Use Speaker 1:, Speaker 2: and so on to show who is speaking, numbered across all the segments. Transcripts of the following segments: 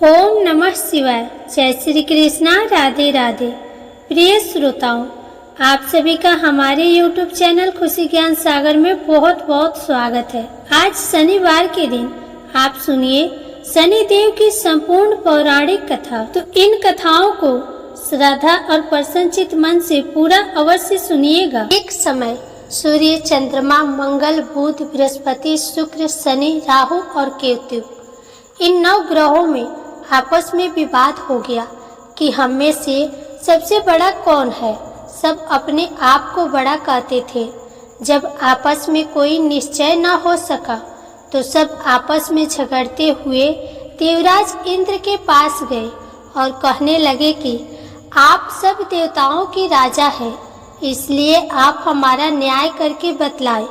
Speaker 1: ओम नमः शिवाय। जय श्री कृष्णा। राधे राधे। प्रिय श्रोताओं, आप सभी का हमारे YouTube चैनल खुशी ज्ञान सागर में बहुत बहुत स्वागत है। आज शनिवार के दिन आप सुनिए शनि देव की संपूर्ण पौराणिक कथा। तो इन कथाओं को श्रद्धा और प्रसन्नचित मन से पूरा अवश्य सुनिएगा। एक समय सूर्य, चंद्रमा, मंगल, बुध, बृहस्पति, शुक्र, शनि, राहु और केतु, इन 9 ग्रहों में आपस में विवाद हो गया कि हम में से सबसे बड़ा कौन है। सब अपने आप को बड़ा कहते थे। जब आपस में कोई निश्चय न हो सका तो सब आपस में झगड़ते हुए देवराज इंद्र के पास गए और कहने लगे कि आप सब देवताओं के राजा हैं, इसलिए आप हमारा न्याय करके बतलाएं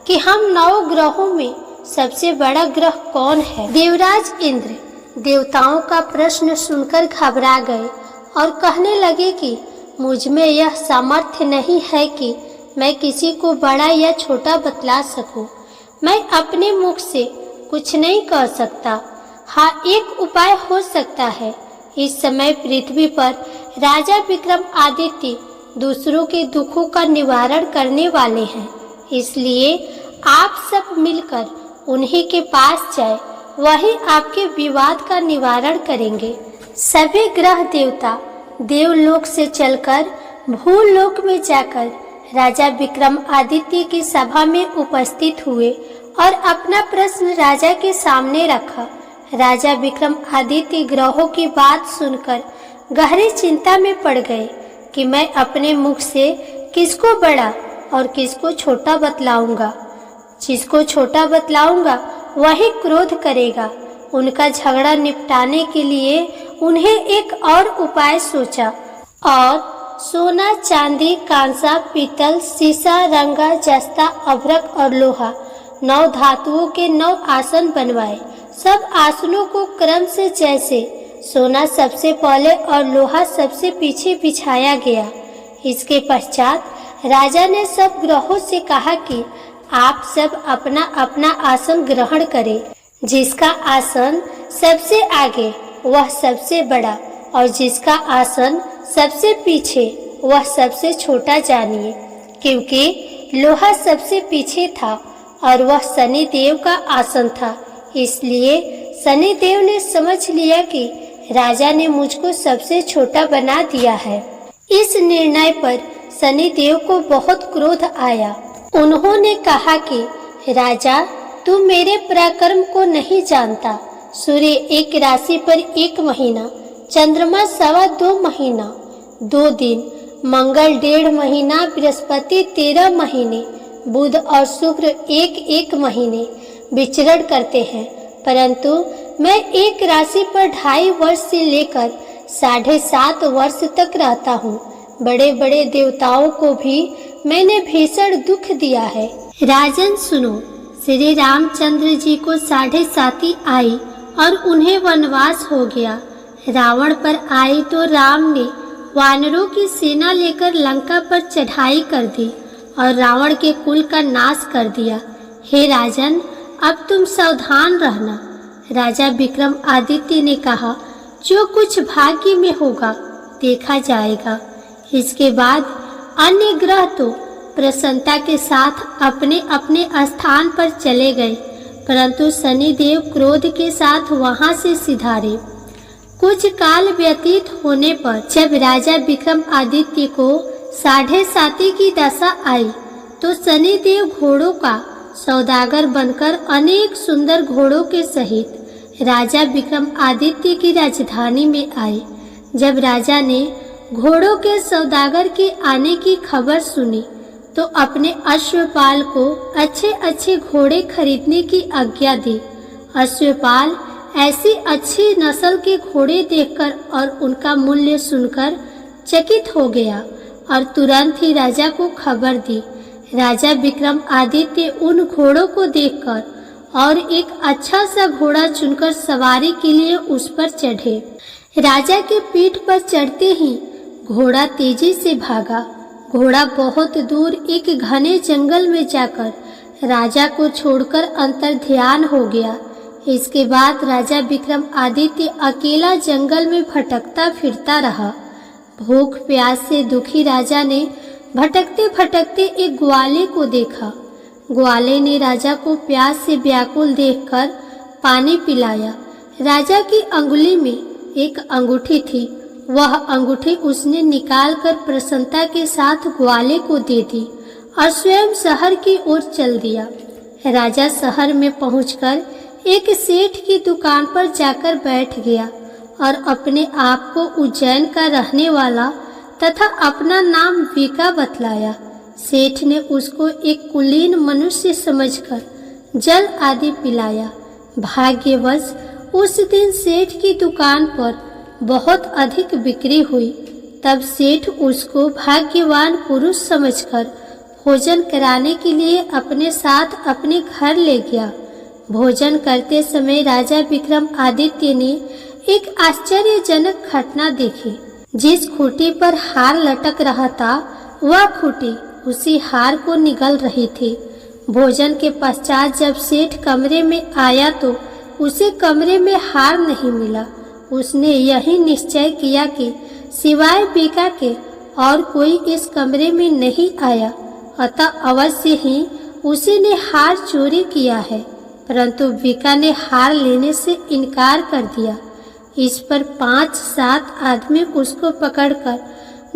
Speaker 1: कि हम 9 ग्रहों में सबसे बड़ा ग्रह कौन है। देवराज इंद्र देवताओं का प्रश्न सुनकर घबरा गए और कहने लगे कि मुझ में यह सामर्थ्य नहीं है कि मैं किसी को बड़ा या छोटा बतला सकूं। मैं अपने मुख से कुछ नहीं कह सकता। हाँ, एक उपाय हो सकता है। इस समय पृथ्वी पर राजा विक्रमादित्य दूसरों के दुखों का निवारण करने वाले हैं, इसलिए आप सब मिलकर उन्हीं के पास जाए, वही आपके विवाद का निवारण करेंगे। सभी ग्रह देवता देवलोक से चलकर भूलोक में जाकर राजा विक्रमादित्य की सभा में उपस्थित हुए और अपना प्रश्न राजा के सामने रखा। राजा विक्रमादित्य ग्रहों की बात सुनकर गहरी चिंता में पड़ गए कि मैं अपने मुख से किसको बड़ा और किसको छोटा बतलाऊंगा। जिसको छोटा बतलाऊंगा वही क्रोध करेगा। उनका झगड़ा निपटाने के लिए उन्हें एक और उपाय सोचा और सोना, चांदी, कांसा, पीतल, सीसा, रंगा, जस्ता, अभ्रक और लोहा 9 धातुओं के 9 आसन बनवाए। सब आसनों को क्रम से जैसे सोना सबसे पहले और लोहा सबसे पीछे बिछाया गया। इसके पश्चात राजा ने सब ग्रहों से कहा कि आप सब अपना अपना आसन ग्रहण करें। जिसका आसन सबसे आगे वह सबसे बड़ा और जिसका आसन सबसे पीछे वह सबसे छोटा जानिए। क्योंकि लोहा सबसे पीछे था और वह शनि देव का आसन था, इसलिए शनि देव ने समझ लिया कि राजा ने मुझको सबसे छोटा बना दिया है। इस निर्णय पर शनि देव को बहुत क्रोध आया। उन्होंने कहा कि राजा, तू मेरे पराक्रम को नहीं जानता। सूर्य एक राशि पर 1 महीना, चंद्रमा 2.25 महीना 2 दिन, मंगल 1.5 महीना, बृहस्पति 13 महीने, बुध और शुक्र 1 महीने विचरण करते हैं। परंतु मैं एक राशि पर 2.5 वर्ष से लेकर 7.5 वर्ष तक रहता हूँ। बड़े बड़े देवताओं को भी मैंने भीषण दुख दिया है। राजन सुनो, श्री रामचंद्र जी को 7.5 आई और उन्हें वनवास हो गया। रावण पर आई तो राम ने वानरों की सेना लेकर लंका पर चढ़ाई कर दी और रावण के कुल का नाश कर दिया। हे राजन, अब तुम सावधान रहना। राजा विक्रमादित्य ने कहा, जो कुछ भाग्य में होगा देखा जाएगा। इसके बाद अन्य ग्रह तो प्रसन्नता के साथ अपने अपने स्थान पर चले गए, परंतु शनि देव क्रोध के साथ वहां से सिधारे। कुछ काल व्यतीत होने पर जब राजा विक्रमादित्य को 7.5 की दशा आई तो शनि देव घोड़ों का सौदागर बनकर अनेक सुंदर घोड़ों के सहित राजा विक्रमादित्य की राजधानी में आए। जब राजा ने घोड़ों के सौदागर के आने की खबर सुनी तो अपने अश्वपाल को अच्छे अच्छे घोड़े खरीदने की आज्ञा दी। अश्वपाल ऐसी अच्छी नस्ल के घोड़े देखकर और उनका मूल्य सुनकर चकित हो गया और तुरंत ही राजा को खबर दी। राजा विक्रमादित्य उन घोड़ों को देखकर और एक अच्छा सा घोड़ा चुनकर सवारी के लिए उस पर चढ़े। राजा के पीठ पर चढ़ते ही घोड़ा तेजी से भागा। घोड़ा बहुत दूर एक घने जंगल में जाकर राजा को छोड़कर अंतर्ध्यान हो गया। इसके बाद राजा विक्रमादित्य अकेला जंगल में भटकता फिरता रहा। भूख प्यास से दुखी राजा ने भटकते भटकते एक ग्वाले को देखा। ग्वाले ने राजा को प्यास से व्याकुल देखकर पानी पिलाया। राजा की अंगुली में एक अंगूठी थी। वह अंगूठी उसने निकालकर प्रसन्नता के साथ ग्वाले को दे दी और स्वयं शहर की ओर चल दिया। राजा शहर में पहुंचकर एक सेठ की दुकान पर जाकर बैठ गया और अपने आप को उज्जैन का रहने वाला तथा अपना नाम वीका बतलाया। सेठ ने उसको एक कुलीन मनुष्य समझकर जल आदि पिलाया। भाग्यवश उस दिन सेठ की दुकान पर बहुत अधिक बिक्री हुई। तब सेठ उसको भाग्यवान पुरुष समझकर भोजन कराने के लिए अपने साथ अपने घर ले गया। भोजन करते समय राजा विक्रमादित्य ने एक आश्चर्यजनक घटना देखी। जिस खूंटी पर हार लटक रहा था वह खूंटी उसी हार को निगल रही थी। भोजन के पश्चात जब सेठ कमरे में आया तो उसे कमरे में हार नहीं मिला। उसने यही निश्चय किया कि सिवाय वीका के और कोई इस कमरे में नहीं आया, अतः अवश्य ही उसी ने हार चोरी किया है। परंतु वीका ने हार लेने से इनकार कर दिया। इस पर 5-7 आदमी उसको पकड़कर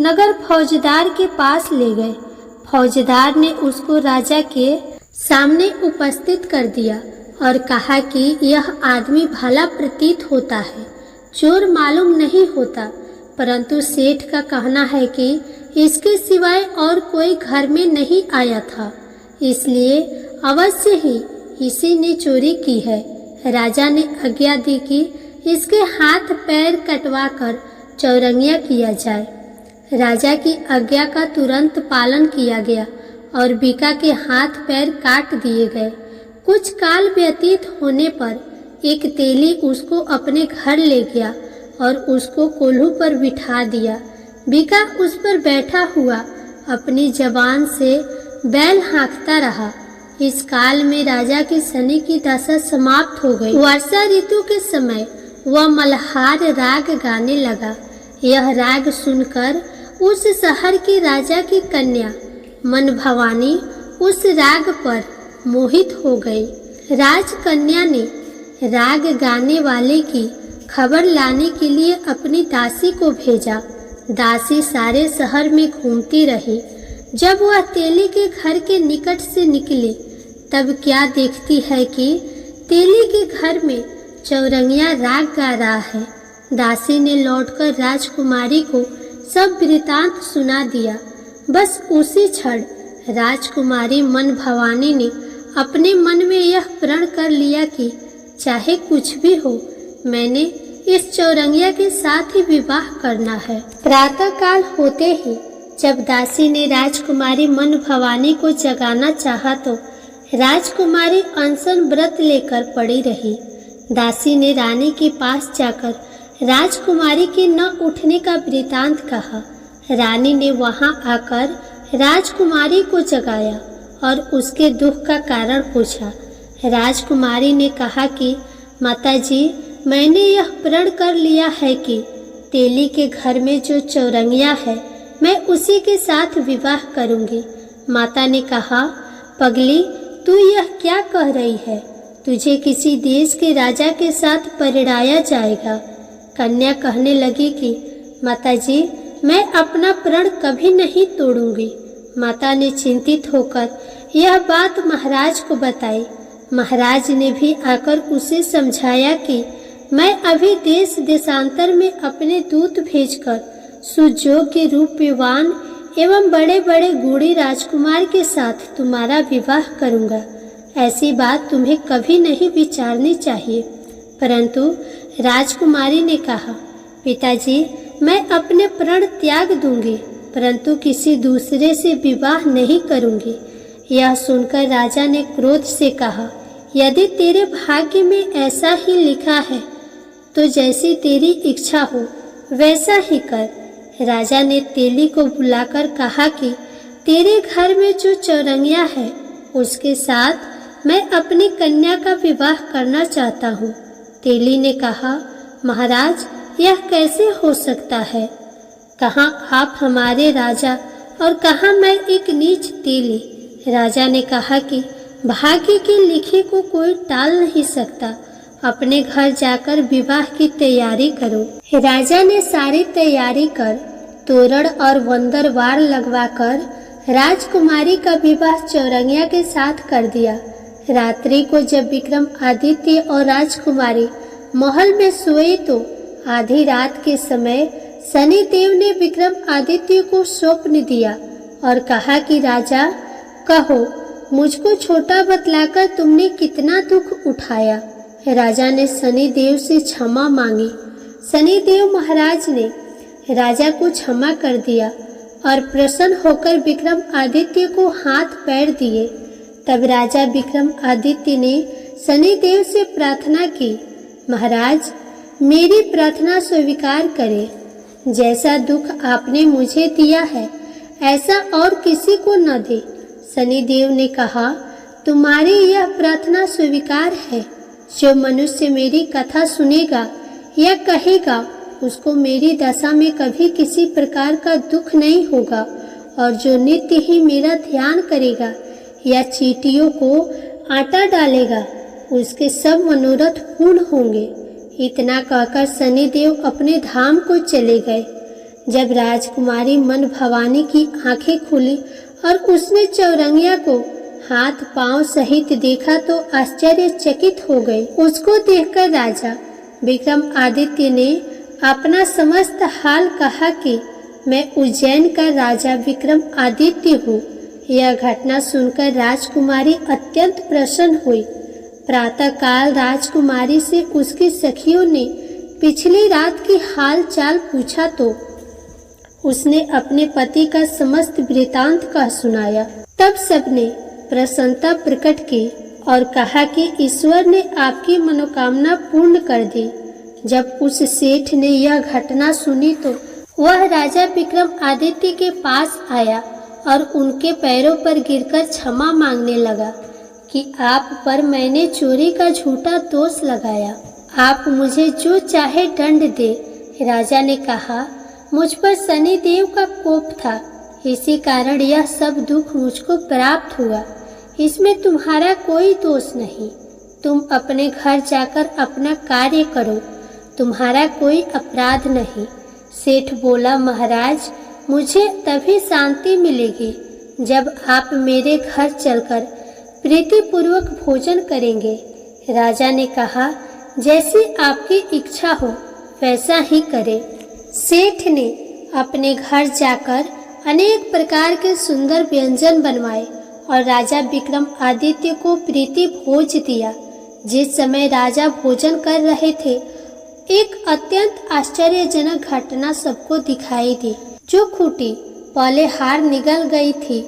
Speaker 1: नगर फौजदार के पास ले गए। फौजदार ने उसको राजा के सामने उपस्थित कर दिया और कहा कि यह आदमी भला प्रतीत होता है, चोर मालूम नहीं होता, परंतु सेठ का कहना है कि इसके सिवाय और कोई घर में नहीं आया था, इसलिए अवश्य ही इसी ने चोरी की है। राजा ने आज्ञा दी कि इसके हाथ पैर कटवाकर चौरंगिया किया जाए। राजा की आज्ञा का तुरंत पालन किया गया और वीका के हाथ पैर काट दिए गए। कुछ काल व्यतीत होने पर एक तेली उसको अपने घर ले गया और उसको कोल्हू पर बिठा दिया। वीका उस पर बैठा हुआ अपनी जबान से बैल हाँकता रहा। इस काल में राजा की शनि की दशा समाप्त हो गई। वर्षा ऋतु के समय वह मल्हार राग गाने लगा। यह राग सुनकर उस शहर की राजा की कन्या मन भवानी उस राग पर मोहित हो गई। राजकन्या ने राग गाने वाले की खबर लाने के लिए अपनी दासी को भेजा। दासी सारे शहर में घूमती रही। जब वह तेली के घर के निकट से निकली तब क्या देखती है कि तेली के घर में चौरंगिया राग गा रहा है। दासी ने लौटकर राजकुमारी को सब वृतांत सुना दिया। बस उसी क्षण राजकुमारी मन भवानी ने अपने मन में यह प्रण कर लिया कि चाहे कुछ भी हो, मैंने इस चौरंगिया के साथ ही विवाह करना है। प्रातः काल होते ही जब दासी ने राजकुमारी मन भवानी को जगाना चाहा तो राजकुमारी अनशन व्रत लेकर पड़ी रही। दासी ने रानी के पास जाकर राजकुमारी के न उठने का वृतांत कहा। रानी ने वहां आकर राजकुमारी को जगाया और उसके दुख का कारण पूछा। राजकुमारी ने कहा कि माताजी, मैंने यह प्रण कर लिया है कि तेली के घर में जो चौरंगिया है मैं उसी के साथ विवाह करूंगी। माता ने कहा, पगली, तू यह क्या कह रही है? तुझे किसी देश के राजा के साथ परिणाया जाएगा। कन्या कहने लगी कि माताजी, मैं अपना प्रण कभी नहीं तोड़ूंगी। माता ने चिंतित होकर यह बात महाराज को बताई। महाराज ने भी आकर उसे समझाया कि मैं अभी देश देशांतर में अपने दूत भेजकर सुयोग्य रूपवान एवं बड़े बड़े गूढ़ी राजकुमार के साथ तुम्हारा विवाह करूंगा। ऐसी बात तुम्हें कभी नहीं विचारनी चाहिए। परंतु राजकुमारी ने कहा, पिताजी, मैं अपने प्रण त्याग दूंगी, परंतु किसी दूसरे से विवाह नहीं करूंगी। यह सुनकर राजा ने क्रोध से कहा, यदि तेरे भाग्य में ऐसा ही लिखा है तो जैसी तेरी इच्छा हो वैसा ही कर। राजा ने तेली को बुलाकर कहा कि तेरे घर में जो चौरंगिया है उसके साथ मैं अपनी कन्या का विवाह करना चाहता हूँ। तेली ने कहा, महाराज, यह कैसे हो सकता है? कहाँ आप हमारे राजा और कहाँ मैं एक नीच तेली। राजा ने कहा कि भाग्य के लिखे को कोई टाल नहीं सकता। अपने घर जाकर विवाह की तैयारी करो। राजा ने सारी तैयारी कर तोरण और वंदरवार लगवाकर राजकुमारी का विवाह चौरंगिया के साथ कर दिया। रात्रि को जब विक्रमादित्य और राजकुमारी महल में सोए तो आधी रात के समय शनिदेव ने विक्रमादित्य को स्वप्न दिया और कहा कि राजा, कहो, मुझको छोटा बतलाकर तुमने कितना दुख उठाया। राजा ने शनिदेव से क्षमा मांगी। शनिदेव महाराज ने राजा को क्षमा कर दिया और प्रसन्न होकर विक्रमादित्य को हाथ पैर दिए। तब राजा विक्रमादित्य ने शनिदेव से प्रार्थना की, महाराज, मेरी प्रार्थना स्वीकार करें। जैसा दुख आपने मुझे दिया है ऐसा और किसी को न दे। शनिदेव ने कहा, तुम्हारी यह प्रार्थना स्वीकार है। जो मनुष्य मेरी कथा सुनेगा या कहेगा उसको मेरी दशा में कभी किसी प्रकार का दुख नहीं होगा, और जो नित्य ही मेरा ध्यान करेगा या चींटियों को आटा डालेगा उसके सब मनोरथ पूर्ण होंगे। इतना कहकर शनिदेव अपने धाम को चले गए। जब राजकुमारी मन भवानी की आंखें खुली और उसने चौरंगिया को हाथ पांव सहित देखा तो आश्चर्यचकित हो गई। उसको देखकर राजा विक्रमादित्य ने अपना समस्त हाल कहा कि मैं उज्जैन का राजा विक्रमादित्य हूँ। यह घटना सुनकर राजकुमारी अत्यंत प्रसन्न हुई। प्रातःकाल राजकुमारी से उसकी सखियों ने पिछली रात की हाल चाल पूछा तो उसने अपने पति का समस्त वृतांत कह सुनाया। तब सबने प्रसन्नता प्रकट की और कहा कि ईश्वर ने आपकी मनोकामना पूर्ण कर दी। जब उस सेठ ने यह घटना सुनी तो वह राजा विक्रमादित्य के पास आया और उनके पैरों पर गिरकर क्षमा मांगने लगा कि आप पर मैंने चोरी का झूठा दोष लगाया। आप मुझे जो चाहे दंड दे। राजा ने कहा, मुझ पर शनिदेव का कोप था, इसी कारण यह सब दुख मुझको प्राप्त हुआ। इसमें तुम्हारा कोई दोष नहीं। तुम अपने घर जाकर अपना कार्य करो, तुम्हारा कोई अपराध नहीं। सेठ बोला, महाराज, मुझे तभी शांति मिलेगी जब आप मेरे घर चलकर प्रीतिपूर्वक भोजन करेंगे। राजा ने कहा, जैसी आपकी इच्छा हो वैसा ही करे। सेठ ने अपने घर जाकर अनेक प्रकार के सुंदर व्यंजन बनवाए और राजा विक्रमादित्य को प्रीति भोज दिया। जिस समय राजा भोजन कर रहे थे एक अत्यंत आश्चर्यजनक घटना सबको दिखाई दी। जो खूंटी पहले हार निगल गई थी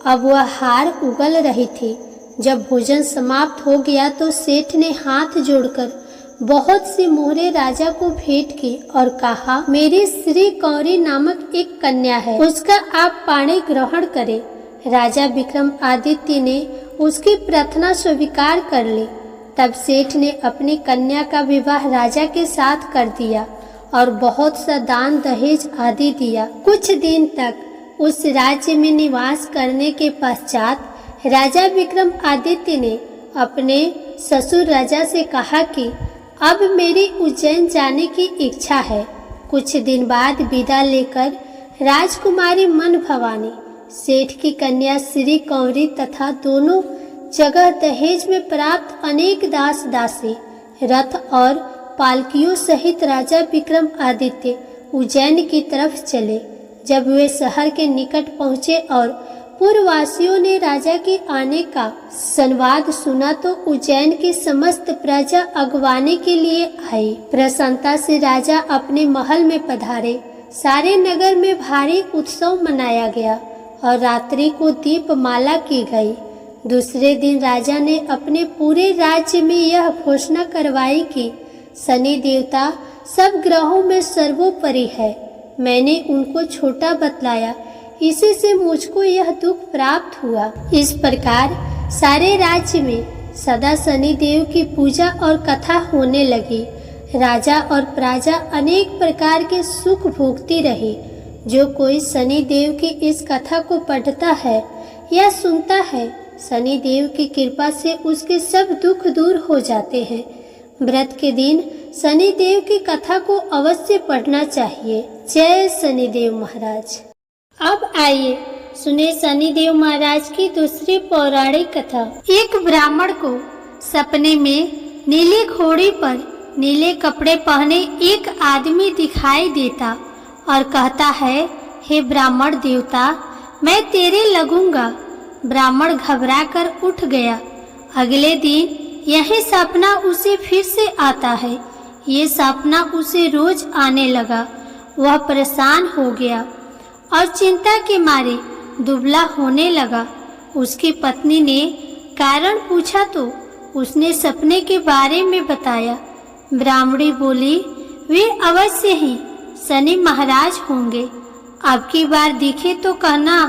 Speaker 1: अब वह हार उगल रही थी। जब भोजन समाप्त हो गया तो सेठ ने हाथ जोड़कर बहुत सी मोहरे राजा को भेंट की और कहा, मेरी श्री कौरी नामक एक कन्या है, उसका आप पाणी ग्रहण करें। राजा विक्रमादित्य ने उसकी प्रार्थना स्वीकार कर ली। तब सेठ ने अपनी कन्या का विवाह राजा के साथ कर दिया और बहुत सा दान दहेज आदि दिया। कुछ दिन तक उस राज्य में निवास करने के पश्चात राजा विक्रमादित्य ने अपने ससुर राजा से कहा कि अब मेरी उज्जैन जाने की इच्छा है। कुछ दिन बाद विदा लेकर राजकुमारी मन भवानी, सेठ की कन्या श्री कौरी तथा दोनों जगह दहेज में प्राप्त अनेक दास दासी, रथ और पालकियों सहित राजा विक्रमादित्य उज्जैन की तरफ चले। जब वे शहर के निकट पहुँचे और पूर्ववासियों ने राजा के आने का संवाद सुना तो उज्जैन की समस्त प्रजा अगवाने के लिए आई। प्रसन्नता से राजा अपने महल में पधारे। सारे नगर में भारी उत्सव मनाया गया और रात्रि को दीपमाला की गई। दूसरे दिन राजा ने अपने पूरे राज्य में यह घोषणा करवाई कि शनि देवता सब ग्रहों में सर्वोपरि है। मैंने उनको छोटा बतलाया, इसी से मुझको यह दुख प्राप्त हुआ। इस प्रकार सारे राज्य में सदा शनि देव की पूजा और कथा होने लगी। राजा और प्रजा अनेक प्रकार के सुख भोगती रही। जो कोई शनि देव की इस कथा को पढ़ता है या सुनता है, शनि देव की कृपा से उसके सब दुख दूर हो जाते हैं। व्रत के दिन शनि देव की कथा को अवश्य पढ़ना चाहिए। जय शनि देव महाराज। अब आइए सुने शनि देव महाराज की दूसरी पौराणिक कथा। एक ब्राह्मण को सपने में नीली घोड़ी पर नीले कपड़े पहने एक आदमी दिखाई देता और कहता है, हे ब्राह्मण देवता, मैं तेरे लगूंगा। ब्राह्मण घबराकर उठ गया। अगले दिन यही सपना उसे फिर से आता है। ये सपना उसे रोज आने लगा। वह परेशान हो गया और चिंता के मारे दुबला होने लगा। उसकी पत्नी ने कारण पूछा तो उसने सपने के बारे में बताया। ब्राह्मणी बोली, वे अवश्य ही शनि महाराज होंगे। अब की बार दिखे तो कहना,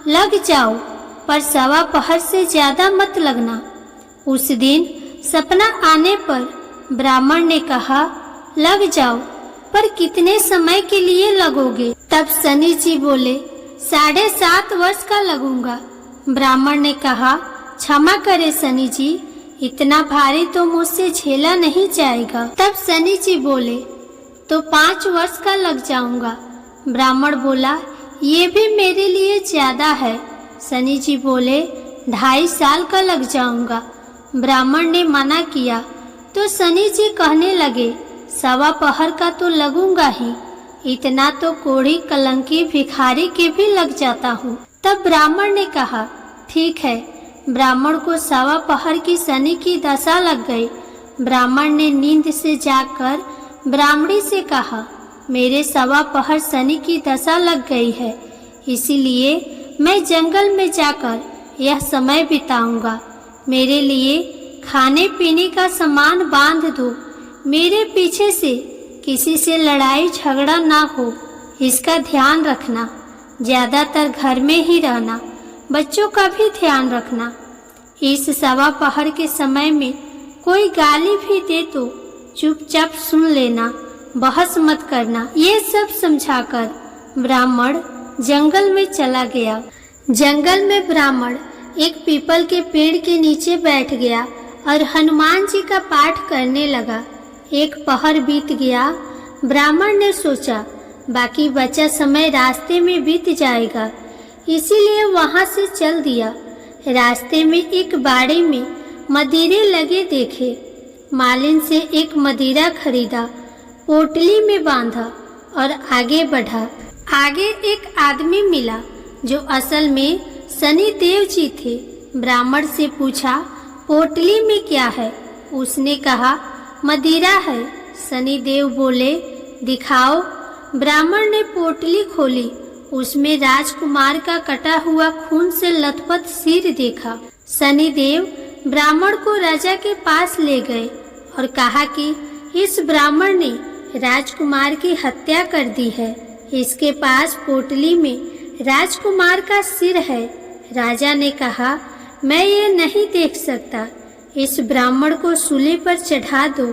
Speaker 1: लग जाओ, पर सवा पहर से ज्यादा मत लगना। उस दिन सपना आने पर ब्राह्मण ने कहा, लग जाओ, पर कितने समय के लिए लगोगे? तब शनि जी बोले, 7.5 वर्ष का लगूंगा। ब्राह्मण ने कहा, क्षमा करे शनि जी, इतना भारी तो मुझसे झेला नहीं जाएगा। तब शनि जी बोले, तो 5 वर्ष का लग जाऊंगा। ब्राह्मण बोला, ये भी मेरे लिए ज्यादा है। शनि जी बोले, 2.5 साल का लग जाऊंगा। ब्राह्मण ने मना किया तो शनि जी कहने लगे, सवा पहर का तो लगूंगा ही, इतना तो कोढ़ी कलंकी भिखारी के भी लग जाता हूँ। तब ब्राह्मण ने कहा, ठीक है। ब्राह्मण को सवा पहर की शनि की दशा लग गई। ब्राह्मण ने नींद से जागकर ब्राह्मणी से कहा, मेरे सवा पहर शनि की दशा लग गई है, इसीलिए मैं जंगल में जाकर यह समय बिताऊंगा। मेरे लिए खाने पीने का सामान बांध दो। मेरे पीछे से किसी से लड़ाई झगड़ा ना हो, इसका ध्यान रखना। ज्यादातर घर में ही रहना, बच्चों का भी ध्यान रखना। इस सवा पहर के समय में कोई गाली भी दे तो चुपचाप सुन लेना, बहस मत करना। ये सब समझाकर ब्राह्मण जंगल में चला गया। जंगल में ब्राह्मण एक पीपल के पेड़ के नीचे बैठ गया और हनुमान जी का पाठ करने लगा। एक पहर बीत गया। ब्राह्मण ने सोचा, बाकी बचा समय रास्ते में बीत जाएगा, इसीलिए वहां से चल दिया। रास्ते में एक बाड़ी में मदिरे लगे देखे। मालिन से एक मदिरा खरीदा, पोटली में बांधा और आगे बढ़ा। आगे एक आदमी मिला जो असल में शनि देव जी थे। ब्राह्मण से पूछा, पोटली में क्या है? उसने कहा, मदिरा है। शनि देव बोले, दिखाओ। ब्राह्मण ने पोटली खोली। उसमें राजकुमार का कटा हुआ खून से लथपथ सिर देखा। शनि देव ब्राह्मण को राजा के पास ले गए और कहा कि इस ब्राह्मण ने राजकुमार की हत्या कर दी है। इसके पास पोटली में राजकुमार का सिर है। राजा ने कहा, मैं ये नहीं देख सकता, इस ब्राह्मण को सूली पर चढ़ा दो।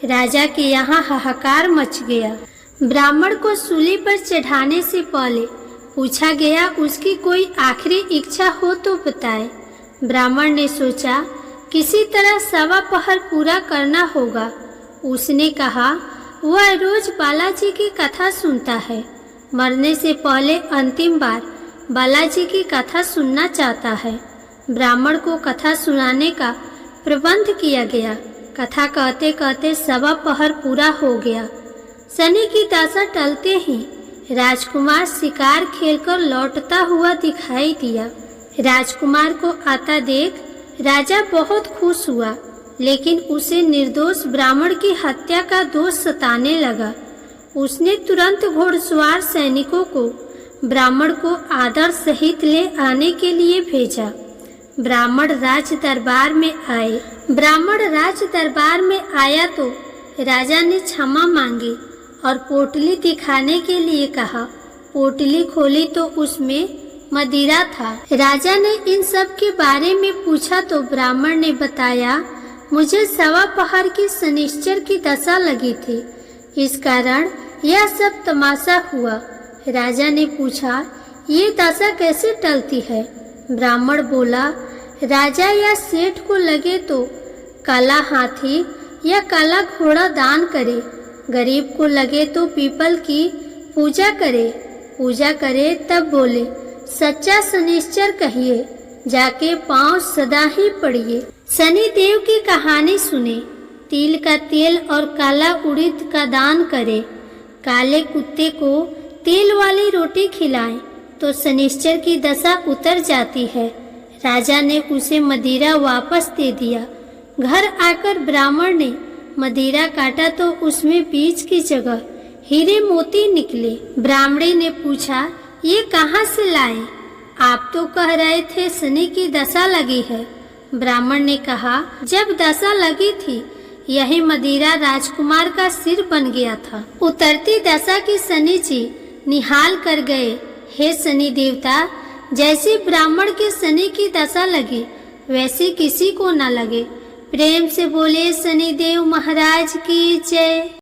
Speaker 1: राजा के यहाँ हाहाकार मच गया। ब्राह्मण को सूली पर चढ़ाने से पहले पूछा गया, उसकी कोई आखिरी इच्छा हो तो बताए। ब्राह्मण ने सोचा, किसी तरह सवा पहर पूरा करना होगा। उसने कहा, वह रोज बालाजी की कथा सुनता है। मरने से पहले अंतिम बार बालाजी की कथा सुनना चाहता है। ब्राह्मण को कथा सुनाने का प्रबंध किया गया। कथा कहते कहते सवा पहर पूरा हो गया। शनि की दशा टलते ही राजकुमार शिकार खेलकर लौटता हुआ दिखाई दिया। राजकुमार को आता देख राजा बहुत खुश हुआ, लेकिन उसे निर्दोष ब्राह्मण की हत्या का दोष सताने लगा। उसने तुरंत घोड़सवार सैनिकों को ब्राह्मण को आदर सहित ले आने के लिए भेजा। ब्राह्मण राज दरबार में आए। ब्राह्मण राज दरबार में आया तो राजा ने क्षमा मांगी और पोटली दिखाने के लिए कहा। पोटली खोली तो उसमें मदिरा था। राजा ने इन सब के बारे में पूछा तो ब्राह्मण ने बताया, मुझे सवा पहर की शनिश्चर की दशा लगी थी, इस कारण यह सब तमाशा हुआ। राजा ने पूछा, ये दशा कैसे टलती है? ब्राह्मण बोला, राजा या सेठ को लगे तो काला हाथी या काला घोड़ा दान करे, गरीब को लगे तो पीपल की पूजा करे तब बोले, सच्चा शनिश्चर कहिए, जाके पांव सदा ही पड़िए। शनि देव की कहानी सुने, तिल का तेल और काला उड़द का दान करे, काले कुत्ते को तेल वाली रोटी खिलाएं तो शनिश्चर की दशा उतर जाती है। राजा ने उसे मदिरा वापस दे दिया। घर आकर ब्राह्मण ने मदिरा काटा तो उसमें बीज की जगह हीरे मोती निकले। ब्राह्मणी ने पूछा, ये कहाँ से लाए? आप तो कह रहे थे शनि की दशा लगी है। ब्राह्मण ने कहा, जब दशा लगी थी यही मदिरा राजकुमार का सिर बन गया था। उतरती दशा की शनि जी निहाल कर गए। हे शनि देवता, जैसी ब्राह्मण के शनि की दशा लगी वैसी किसी को न लगे। प्रेम से बोले शनि देव महाराज की जय।